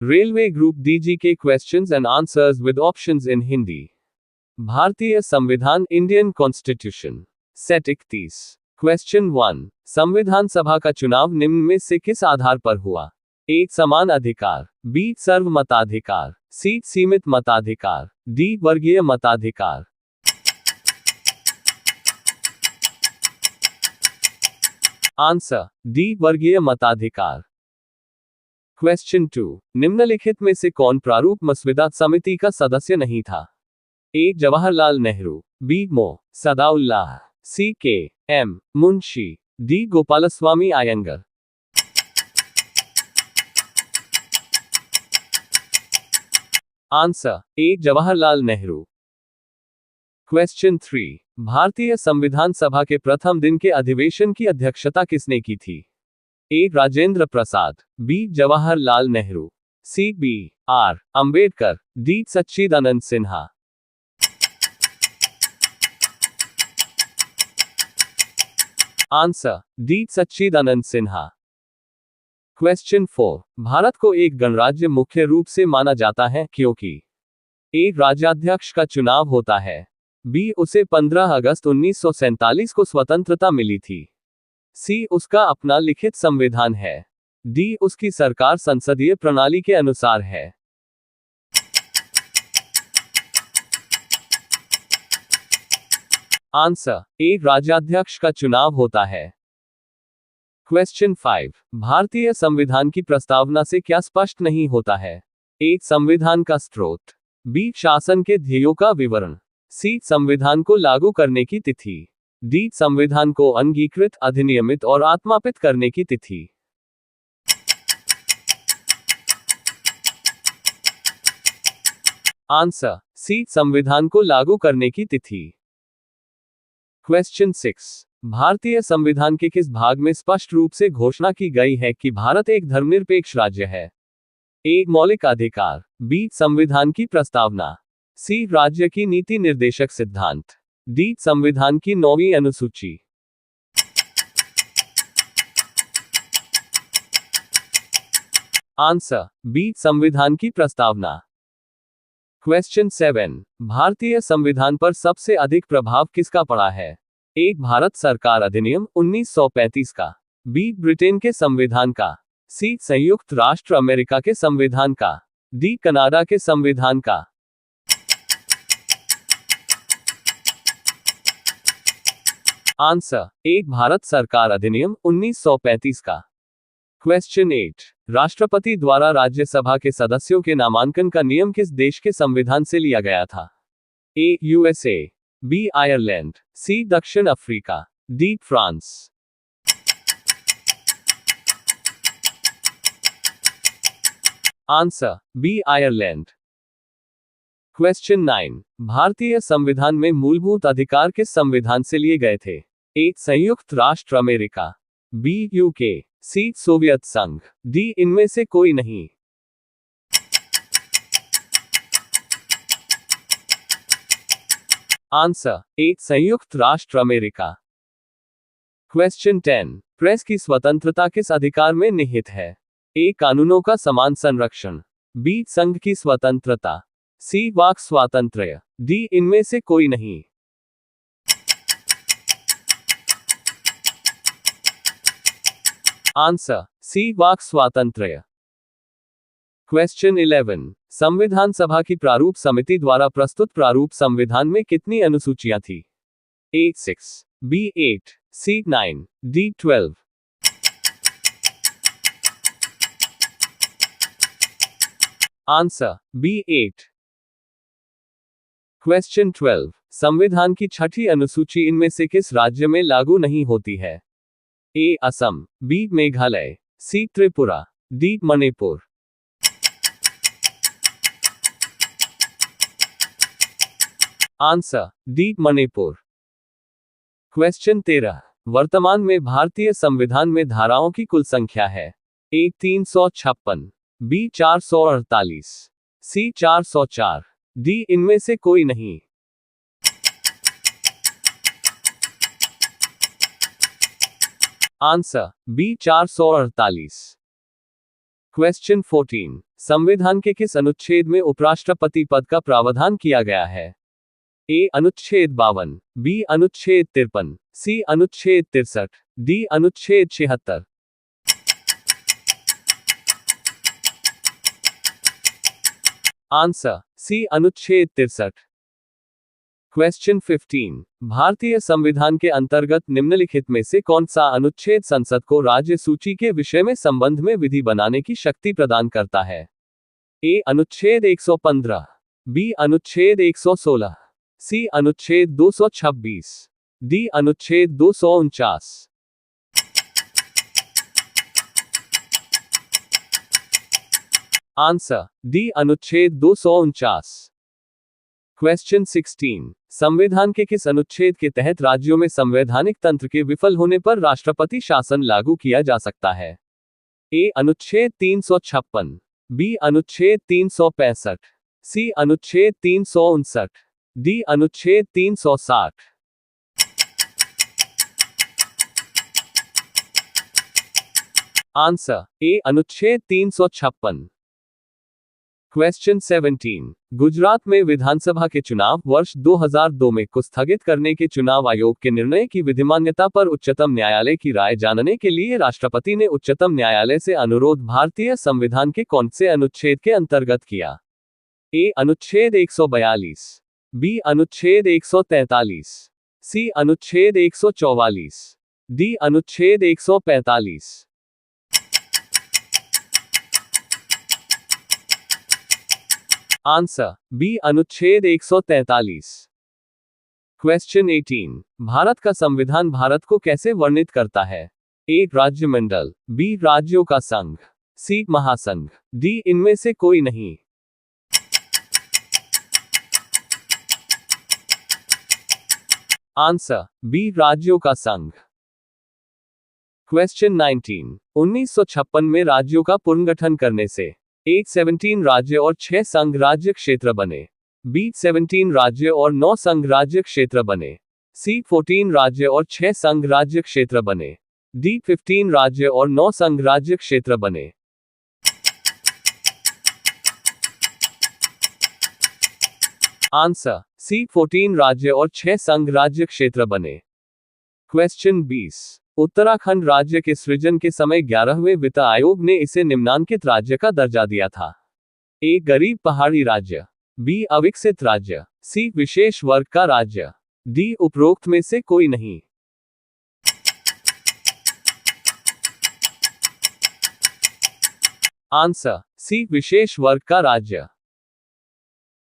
Railway group DG के questions and answers with options इन हिंदी। भारतीय संविधान इंडियन कॉन्स्टिट्यूशन। सेट 31। क्वेश्चन 1। संविधान सभा का चुनाव निम्न में से किस आधार पर हुआ? ए समान अधिकार, बी सर्व मताधिकार, सी सीमित मताधिकार, डी वर्गीय मताधिकार। आंसर डी वर्गीय मताधिकार। क्वेश्चन 2। निम्नलिखित में से कौन प्रारूप मसविदा समिति का सदस्य नहीं था? ए जवाहरलाल नेहरू, बी मो Saadulla, C K M Munshi, D Gopalaswami Ayyangar. Answer A Jawaharlal Nehru. Question 3। भारतीय संविधान सभा के प्रथम दिन के अधिवेशन की अध्यक्षता किसने की थी? A Rajendra Prasad, B Jawaharlal Nehru, C B R Ambedkar, D Sachchidanand Sinha. Answer D Sachchidanand Sinha. Question 4। Bharat को एक गणराज्य मुख्य रूप से माना जाता है क्योंकि ए राज्याध्यक्ष का चुनाव होता है, बी उसे 15 अगस्त 1947 को स्वतंत्रता मिली थी, सी उसका अपना लिखित संविधान है, डी उसकी सरकार संसदीय प्रणाली के अनुसार है। आंसर ए राज्याध्यक्ष का चुनाव होता है। क्वेश्चन 5। भारतीय संविधान की प्रस्तावना से क्या स्पष्ट नहीं होता है? ए संविधान का स्रोत, बी शासन के ध्येयों का विवरण, सी संविधान को लागू करने की तिथि, डी संविधान को अंगीकृत, अधिनियमित और आत्मापित करने की तिथि। आंसर सी संविधान को लागू करने की तिथि। क्वेश्चन 6। भारतीय संविधान के किस भाग में स्पष्ट रूप से घोषणा की गई है कि भारत एक धर्मनिरपेक्ष राज्य है? ए मौलिक अधिकार, बी संविधान की प्रस्तावना, सी राज्य की नीति निर्देशक सिद्धांत, डी संविधान की 9वीं अनुसूची। आंसर बी संविधान की प्रस्तावना। क्वेश्चन 7। भारतीय संविधान पर सबसे अधिक प्रभाव किसका पड़ा है? ए भारत सरकार अधिनियम 1935 का, बी ब्रिटेन के संविधान का, सी संयुक्त राष्ट्र अमेरिका के संविधान का, डी कनाडा के संविधान का। आंसर ए भारत सरकार अधिनियम 1935 का। क्वेश्चन 8। राष्ट्रपति द्वारा राज्यसभा के सदस्यों के नामांकन का नियम किस देश के संविधान से लिया गया था? A USA, B Ireland, C दक्षिण Africa, D France. Answer B Ireland. Question 9। भारतीय संविधान में मूलभूत अधिकार किस संविधान से लिए गए थे? ए संयुक्त राष्ट्र अमेरिका, बी यूके, सी सोवियत संघ, डी इनमें से कोई नहीं। आंसर ए संयुक्त राष्ट्र अमेरिका। क्वेश्चन 10। प्रेस की स्वतंत्रता किस अधिकार में निहित है? ए कानूनों का समान संरक्षण, बी संघ की स्वतंत्रता, सी वाक स्वातंत्र्य, डी इनमें से कोई नहीं। आंसर सी वाक स्वातंत्र्य। क्वेश्चन 11। संविधान सभा की प्रारूप समिति द्वारा प्रस्तुत प्रारूप संविधान में कितनी अनुसूचियां थी? A 6, B 8, C 9, D 12। Answer B 8। Question 12। संविधान की छठी अनुसूची इनमें से किस राज्य में लागू नहीं होती है? A Assam, B Meghalaya, C Tripura, D Manipur. Answer D Manipur. Question 13। वर्तमान में भारतीय संविधान में धाराओं की कुल संख्या है? ए 356, बी 448, सी 404, डी इनमें से कोई नहीं। Answer B 448। क्वेश्चन 14। संविधान के किस अनुच्छेद में उपराष्ट्रपति पद का प्रावधान किया गया है? ए अनुच्छेद 52, बी अनुच्छेद 53, सी अनुच्छेद 63, डी अनुच्छेद 76। आंसर सी अनुच्छेद 63। क्वेश्चन 15, भारतीय संविधान के अंतर्गत निम्नलिखित में से कौन सा अनुच्छेद संसद को राज्य सूची के विषय में संबंध में विधि बनाने की शक्ति प्रदान करता है? ए अनुच्छेद 115, बी अनुच्छेद 116, सी अनुच्छेद 226, डी अनुच्छेद 249। आंसर डी अनुच्छेद 249। क्वेश्चन 16, संविधान के किस अनुच्छेद के तहत राज्यों में संवैधानिक तंत्र के विफल होने पर राष्ट्रपति शासन लागू किया जा सकता है? ए अनुच्छेद 356, बी अनुच्छेद 365, सी अनुच्छेद 359, डी अनुच्छेद 360। आंसर ए अनुच्छेद 356। क्वेश्चन 17, गुजरात में विधानसभा के चुनाव वर्ष 2002 में को स्थगित करने के चुनाव आयोग के निर्णय की विधिमान्यता पर उच्चतम न्यायालय की राय जानने के लिए राष्ट्रपति ने उच्चतम न्यायालय से अनुरोध भारतीय संविधान के कौन से अनुच्छेद के अंतर्गत किया? ए अनुच्छेद 142, बी अनुच्छेद 143, सी अनुच्छेद 144, डी अनुच्छेद 145। आंसर बी अनुच्छेद 143। क्वेश्चन 18, भारत का संविधान भारत को कैसे वर्णित करता है? ए राज्यमंडल, बी राज्यों का संघ, सी महासंघ, डी इनमें से कोई नहीं। आंसर बी राज्यों का संघ। क्वेश्चन 19, 1956 में राज्यों का पुनर्गठन करने से ए 17 राज्य और 6 संघ राज्य क्षेत्र बने, बी 17 राज्य और 9 संघ राज्य क्षेत्र बने, सी 14 राज्य और 6 संघ राज्य क्षेत्र बने, डी 15 राज्य और 9 संघ राज्य क्षेत्र बने। आंसर सी 14 राज्य और 6 संघ राज्य क्षेत्र बने। क्वेश्चन 20, उत्तराखंड राज्य के सृजन के समय 11वें वित्त आयोग ने इसे निम्नांकित राज्य का दर्जा दिया था? ए गरीब पहाड़ी राज्य, बी अविकसित राज्य, सी विशेष वर्ग का राज्य, डी उपरोक्त में से कोई नहीं। आंसर सी विशेष वर्ग का राज्य।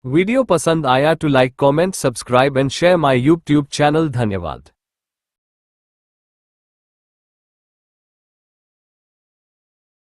वीडियो पसंद आया तो like comment subscribe and share my YouTube channel. धन्यवाद।